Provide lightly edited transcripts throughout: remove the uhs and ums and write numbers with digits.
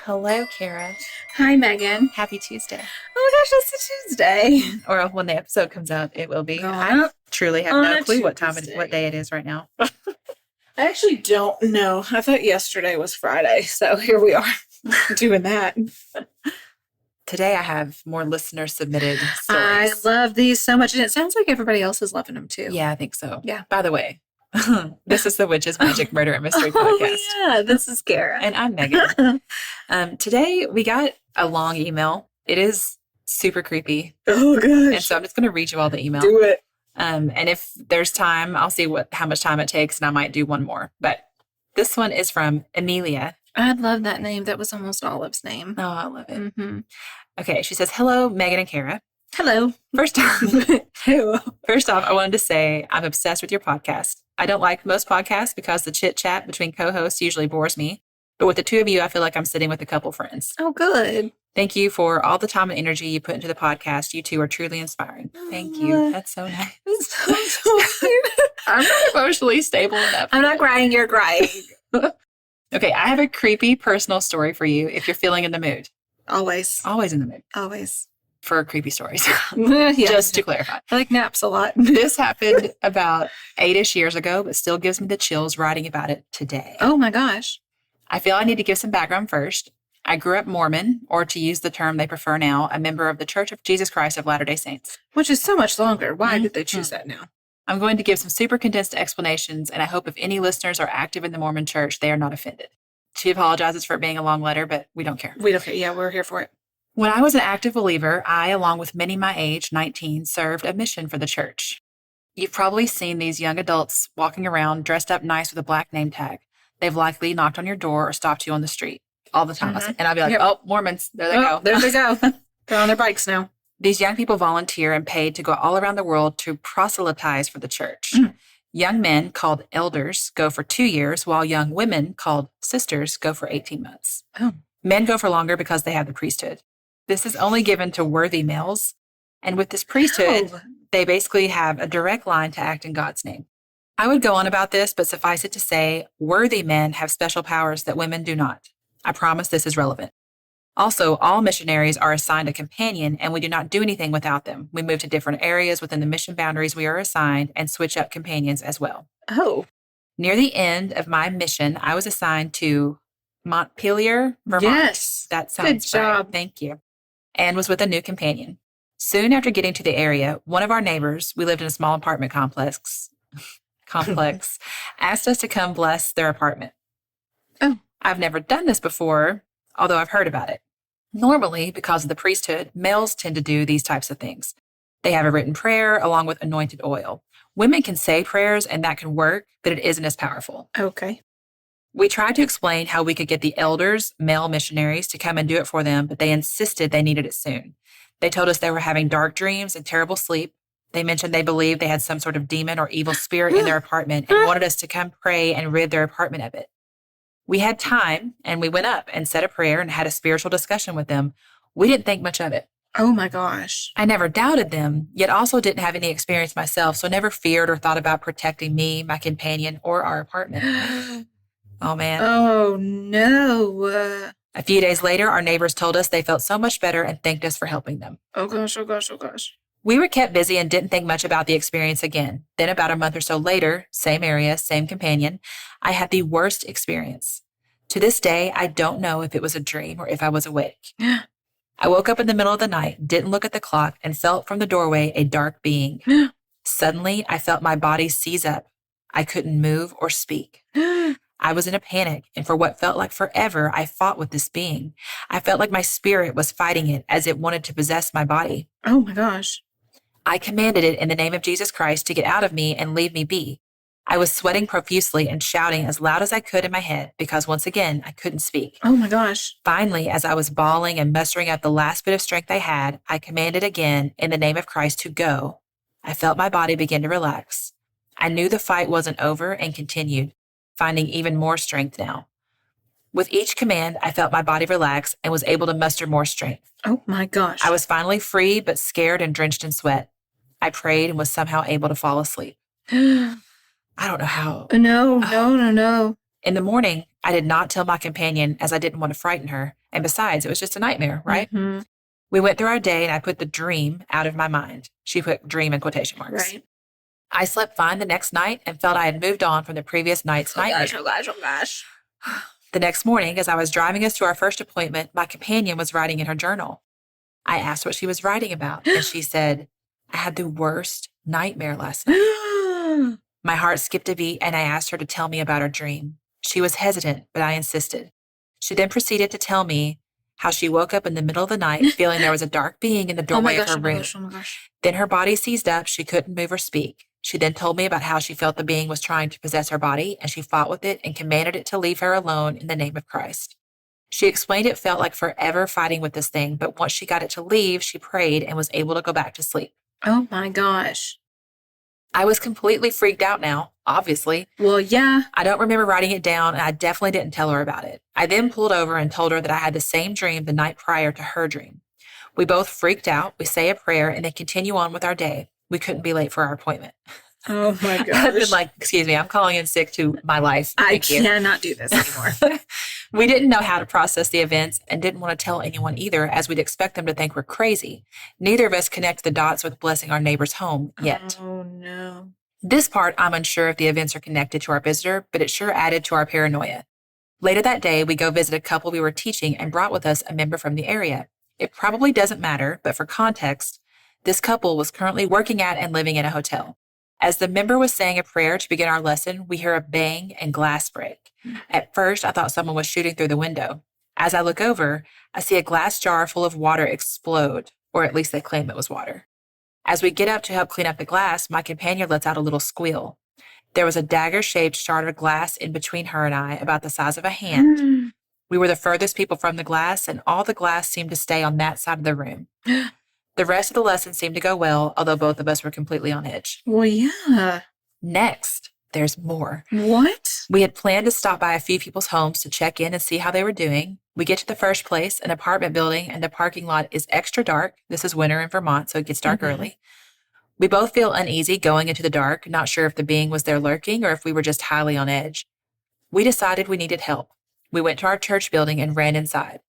Hello, Kara. Hi, Megan. Happy Tuesday. Oh my gosh, it's a Tuesday. Or when the episode comes out, it will be. Going I up truly have on no a clue what Tuesday. day it is right now. I actually don't know. I thought yesterday was Friday, so here we are doing that. Today I have more listener submitted I stories. love these so much, and it sounds like everybody else is loving them too. Yeah, I think so. Yeah. By the way, this is the Witches, Magic, Murder, and Mystery Podcast. Yeah, this is Kara. And I'm Megan. Today we got a long email. It is super creepy. Oh, gosh. And so I'm just going to read you all the email. Do it. And if there's time, I'll see how much time it takes, and I might do one more. But this one is from Amelia. I love that name. That was almost Olive's name. Oh, I love it. Mm-hmm. Okay, she says, hello, Megan and Kara. Hello. First off, Hello. I wanted to say I'm obsessed with your podcast. I don't like most podcasts because the chit-chat between co-hosts usually bores me. But with the two of you, I feel like I'm sitting with a couple friends. Oh, good. Thank you for all the time and energy you put into the podcast. You two are truly inspiring. Thank you. That's so nice. It's so sweet. I'm not emotionally stable enough. I'm not crying. You're crying. Okay, I have a creepy personal story for you if you're feeling in the mood. Always. Always in the mood Always. for creepy stories. Yeah. Just to clarify. I like naps a lot. This happened about 8-ish years ago, but still gives me the chills writing about it today. Oh my gosh. I feel I need to give some background first. I grew up Mormon, or to use the term they prefer now, a member of the Church of Jesus Christ of Latter-day Saints. Which is so much longer. Why did they choose that now? I'm going to give some super condensed explanations, and I hope if any listeners are active in the Mormon Church, they are not offended. She apologizes for it being a long letter, but we don't care. We don't care. Yeah, we're here for it. When I was an active believer, I, along with many my age, 19, served a mission for the church. You've probably seen these young adults walking around dressed up nice with a black name tag. They've likely knocked on your door or stopped you on the street all the time. Mhm. And I'll be like, Yep. oh, Mormons, there they go. There they go. They're on their bikes now. These young people volunteer and paid to go all around the world to proselytize for the church. Mm. Young men called elders go for 2 years, while young women called sisters go for 18 months. Oh. Men go for longer because they have the priesthood. This is only given to worthy males. And with this priesthood, they basically have a direct line to act in God's name. I would go on about this, but suffice it to say, worthy men have special powers that women do not. I promise this is relevant. Also, all missionaries are assigned a companion, and we do not do anything without them. We move to different areas within the mission boundaries we are assigned and switch up companions as well. Oh. Near the end of my mission, I was assigned to Montpelier, Vermont. Yes. That sounds Good job. right. Thank you. And was with a new companion. Soon after getting to the area, one of our neighbors, we lived in a small apartment complex, asked us to come bless their apartment. Oh. I've never done this before, although I've heard about it. Normally, because of the priesthood, males tend to do these types of things. They have a written prayer along with anointed oil. Women can say prayers and that can work, but it isn't as powerful. Okay. We tried to explain how we could get the elders, male missionaries, to come and do it for them, but they insisted they needed it soon. They told us they were having dark dreams and terrible sleep. They mentioned they believed they had some sort of demon or evil spirit in their apartment and wanted us to come pray and rid their apartment of it. We had time, and we went up and said a prayer and had a spiritual discussion with them. We didn't think much of it. Oh my gosh. I never doubted them, yet also didn't have any experience myself, so never feared or thought about protecting me, my companion, or our apartment. Oh, man. Oh no. A few days later, our neighbors told us they felt so much better and thanked us for helping them. Oh gosh, oh gosh, oh gosh. We were kept busy and didn't think much about the experience again. Then about a month or so later, same area, same companion, I had the worst experience. To this day, I don't know if it was a dream or if I was awake. I woke up in the middle of the night, didn't look at the clock, and felt from the doorway a dark being. Suddenly, I felt my body seize up. I couldn't move or speak. I was in a panic, and for what felt like forever, I fought with this being. I felt like my spirit was fighting it as it wanted to possess my body. Oh my gosh. I commanded it in the name of Jesus Christ to get out of me and leave me be. I was sweating profusely and shouting as loud as I could in my head because once again, I couldn't speak. Oh my gosh. Finally, as I was bawling and mustering up the last bit of strength I had, I commanded again in the name of Christ to go. I felt my body begin to relax. I knew the fight wasn't over and continued, finding even more strength now. With each command, I felt my body relax and was able to muster more strength. Oh my gosh. I was finally free, but scared and drenched in sweat. I prayed and was somehow able to fall asleep. I don't know how. No. In the morning, I did not tell my companion as I didn't want to frighten her. And besides, it was just a nightmare, right? Mm-hmm. We went through our day and I put the dream out of my mind. She put dream in quotation marks. Right. I slept fine the next night and felt I had moved on from the previous night's nightmare. Oh gosh. The next morning, as I was driving us to our first appointment, my companion was writing in her journal. I asked what she was writing about, and she said, I had the worst nightmare last night. My heart skipped a beat, and I asked her to tell me about her dream. She was hesitant, but I insisted. She then proceeded to tell me how she woke up in the middle of the night feeling there was a dark being in the doorway of her room. Oh my gosh. Then her body seized up. She couldn't move or speak. She then told me about how she felt the being was trying to possess her body, and she fought with it and commanded it to leave her alone in the name of Christ. She explained it felt like forever fighting with this thing, but once she got it to leave, she prayed and was able to go back to sleep. Oh my gosh. I was completely freaked out now, obviously. Well, yeah. I don't remember writing it down, and I definitely didn't tell her about it. I then pulled over and told her that I had the same dream the night prior to her dream. We both freaked out. We say a prayer and then continue on with our day. We couldn't be late for our appointment. Oh my gosh. I've been like, excuse me, I'm calling in sick to my life. I Thank you. cannot do this anymore. We didn't know how to process the events and didn't want to tell anyone either, as we'd expect them to think we're crazy. Neither of us connect the dots with blessing our neighbor's home yet. Oh no. This part, I'm unsure if the events are connected to our visitor, but it sure added to our paranoia. Later that day, we go visit a couple we were teaching and brought with us a member from the area. It probably doesn't matter, but for context, this couple was currently working at and living in a hotel. As the member was saying a prayer to begin our lesson, we hear a bang and glass break. At first, I thought someone was shooting through the window. As I look over, I see a glass jar full of water explode, or at least they claim it was water. As we get up to help clean up the glass, my companion lets out a little squeal. There was a dagger-shaped shard of glass in between her and I, about the size of a hand. We were the furthest people from the glass, and all the glass seemed to stay on that side of the room. The rest of the lesson seemed to go well, although both of us were completely on edge. Well, yeah. Next, there's more. What? We had planned to stop by a few people's homes to check in and see how they were doing. We get to the first place, an apartment building, and the parking lot is extra dark. This is winter in Vermont, so it gets dark early. We both feel uneasy going into the dark, not sure if the being was there lurking or if we were just highly on edge. We decided we needed help. We went to our church building and ran inside.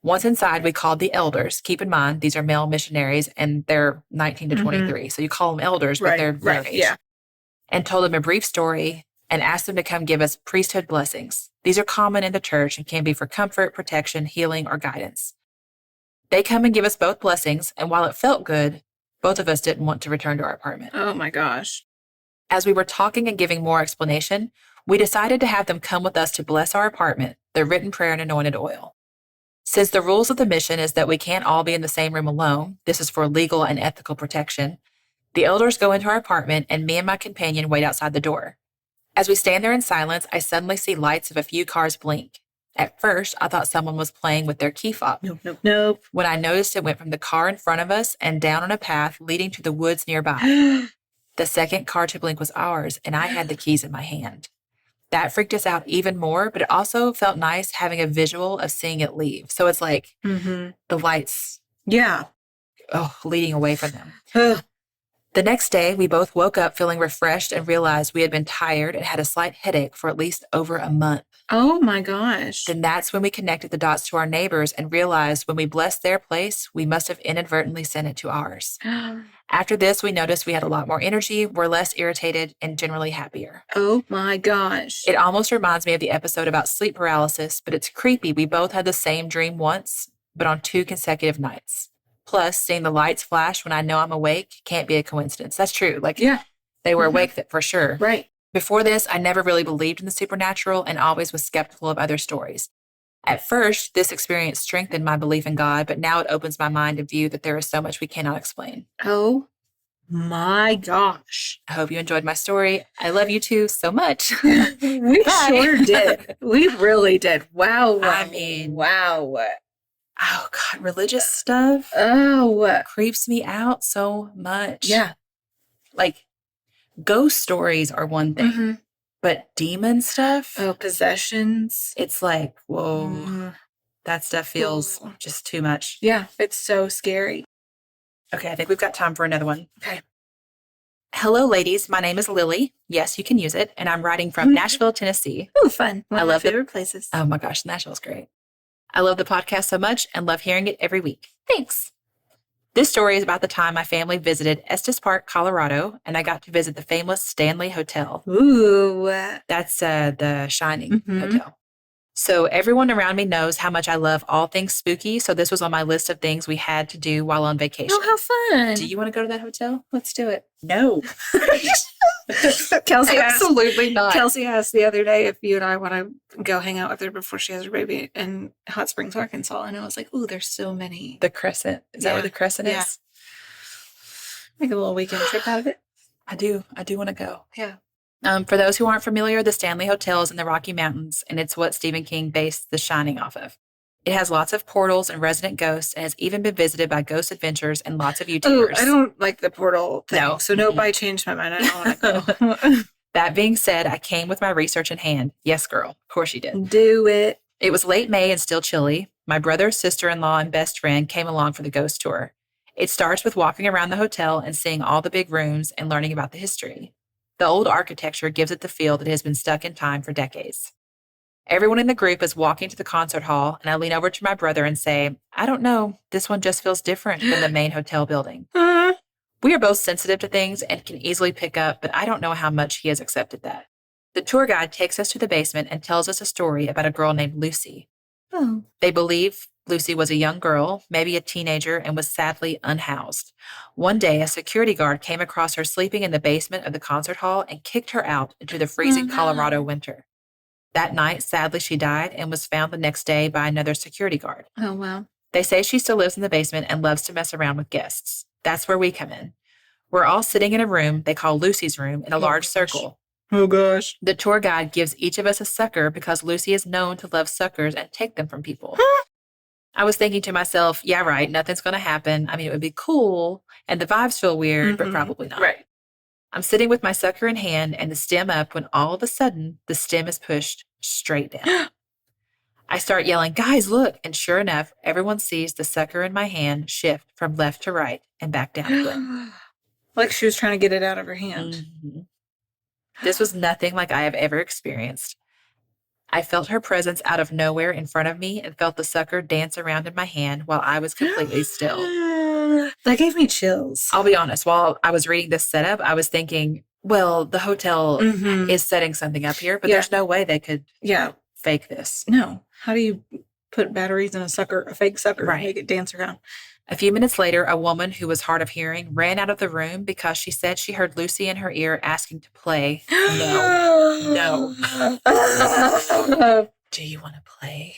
Once inside, we called the elders. Keep in mind, these are male missionaries, and they're 19 to 23. So you call them elders, but they're their age. Yeah. And told them a brief story and asked them to come give us priesthood blessings. These are common in the church and can be for comfort, protection, healing, or guidance. They come and give us both blessings, and while it felt good, both of us didn't want to return to our apartment. Oh my gosh. As we were talking and giving more explanation, we decided to have them come with us to bless our apartment, their written prayer and anointed oil. Since the rules of the mission is that we can't all be in the same room alone, this is for legal and ethical protection, the elders go into our apartment and me and my companion wait outside the door. As we stand there in silence, I suddenly see lights of a few cars blink. At first, I thought someone was playing with their key fob. Nope. When I noticed it went from the car in front of us and down on a path leading to the woods nearby. The second car to blink was ours, and I had the keys in my hand. That freaked us out even more, but it also felt nice having a visual of seeing it leave. So it's like the lights leading away from them. The next day, we both woke up feeling refreshed and realized we had been tired and had a slight headache for at least over a month. Oh my gosh. Then that's when we connected the dots to our neighbors and realized when we blessed their place, we must have inadvertently sent it to ours. After this, we noticed we had a lot more energy, were less irritated, and generally happier. Oh my gosh. It almost reminds me of the episode about sleep paralysis, but it's creepy. We both had the same dream once, but on 2 consecutive nights. Plus, seeing the lights flash when I know I'm awake can't be a coincidence. That's true. They were awake for sure. Right. Before this, I never really believed in the supernatural and always was skeptical of other stories. At first, this experience strengthened my belief in God, but now it opens my mind to view that there is so much we cannot explain. Oh my gosh. I hope you enjoyed my story. I love you two so much. We sure did. We really did. Wow. I mean, wow. Oh, God, religious stuff creeps me out so much. Yeah. Like, ghost stories are one thing, but demon stuff? Oh, possessions. It's like, whoa, that stuff feels just too much. Yeah, it's so scary. Okay, I think we've got time for another one. Okay. Hello, ladies. My name is Lily. Yes, you can use it. And I'm writing from Nashville, Tennessee. Oh, fun. One I of my love favorite places. Oh, my gosh, Nashville's great. I love the podcast so much and love hearing it every week. Thanks. This story is about the time my family visited Estes Park, Colorado, and I got to visit the famous Stanley Hotel. Ooh. That's the Shining Hotel. So everyone around me knows how much I love all things spooky, so this was on my list of things we had to do while on vacation. Oh, how fun. Do you want to go to that hotel? Let's do it. No. Kelsey Absolutely not. Kelsey asked the other day if you and I want to go hang out with her before she has her baby in Hot Springs, Arkansas. And I was like, ooh, there's so many. The Crescent. Is that where the Crescent is? Make a little weekend trip out of it. I do want to go. Yeah. For those who aren't familiar, the Stanley Hotel is in the Rocky Mountains, and it's what Stephen King based The Shining off of. It has lots of portals and resident ghosts, and has even been visited by ghost adventurers and lots of YouTubers. Oh, I don't like the portal thing. No. So nobody changed my mind. I don't want to go. That being said, I came with my research in hand. Yes, girl. Of course you did. Do it. It was late May and still chilly. My brother, sister-in-law, and best friend came along for the ghost tour. It starts with walking around the hotel and seeing all the big rooms and learning about the history. The old architecture gives it the feel that it has been stuck in time for decades. Everyone in the group is walking to the concert hall, and I lean over to my brother and say, I don't know, this one just feels different than the main hotel building. We are both sensitive to things and can easily pick up, but I don't know how much he has accepted that. The tour guide takes us to the basement and tells us a story about a girl named Lucy. Oh. They believe Lucy was a young girl, maybe a teenager, and was sadly unhoused. One day, a security guard came across her sleeping in the basement of the concert hall and kicked her out into the freezing Colorado winter. That night, sadly, she died and was found the next day by another security guard. Oh, wow. They say she still lives in the basement and loves to mess around with guests. That's where we come in. We're all sitting in a room they call Lucy's room in a large circle. Oh, gosh. The tour guide gives each of us a sucker because Lucy is known to love suckers and take them from people. I was thinking to myself, yeah, right, nothing's going to happen. I mean, it would be cool, and the vibes feel weird, but probably not. Right. I'm sitting with my sucker in hand and the stem up when all of a sudden, the stem is pushed straight down. I start yelling, guys, look, and sure enough, everyone sees the sucker in my hand shift from left to right and back down again. Like she was trying to get it out of her hand. This was nothing like I have ever experienced. I felt her presence out of nowhere in front of me and felt the sucker dance around in my hand while I was completely still. That gave me chills. I'll be honest, while I was reading this setup, I was thinking, well, the hotel is setting something up here, but there's no way they could fake this. No. How do you put batteries in a fake sucker, and make it dance around? A few minutes later, a woman who was hard of hearing ran out of the room because she said she heard Lucy in her ear asking to play. No. Do you want to play?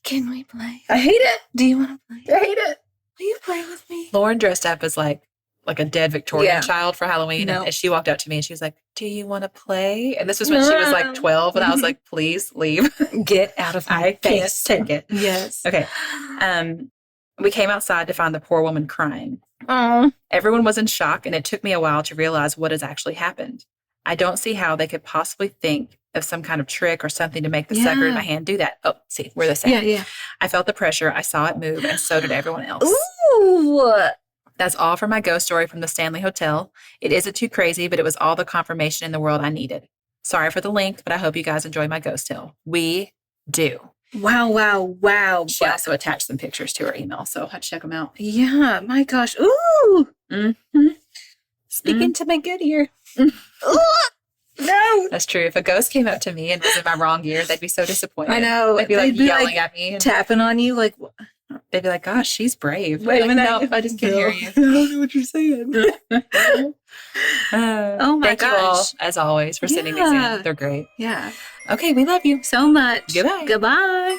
Can we play? I hate it. Do you want to play? I hate it. Will you play with me? Lauren dressed up as like a dead Victorian child for Halloween. And she walked out to me and she was like, do you want to play? And this was when she was like 12. And I was like, please leave. Get out of my face. Take it. Yes. Okay. We came outside to find the poor woman crying. Oh. Everyone was in shock, and it took me a while to realize what has actually happened. I don't see how they could possibly think of some kind of trick or something to make the sucker in my hand do that. Oh, see, we're the same. Yeah. I felt the pressure. I saw it move, and so did everyone else. Ooh. That's all for my ghost story from the Stanley Hotel. It isn't too crazy, but it was all the confirmation in the world I needed. Sorry for the length, but I hope you guys enjoy my ghost tale. We do. Wow. She also attached some pictures to her email, so I'll check them out. Yeah, my gosh. Ooh. Speaking to my good ear. No. That's true. If a ghost came up to me and was in my wrong ear, they'd be so disappointed. I know. They'd be yelling at me. Tapping on you like, what? They'd be like, gosh, she's brave. Wait a minute. No, I just can't hear you. I don't know what you're saying. Oh my gosh. Thank you all, as always, for sending these in. They're great. Yeah. Okay, we love you so much. Goodbye. Goodbye.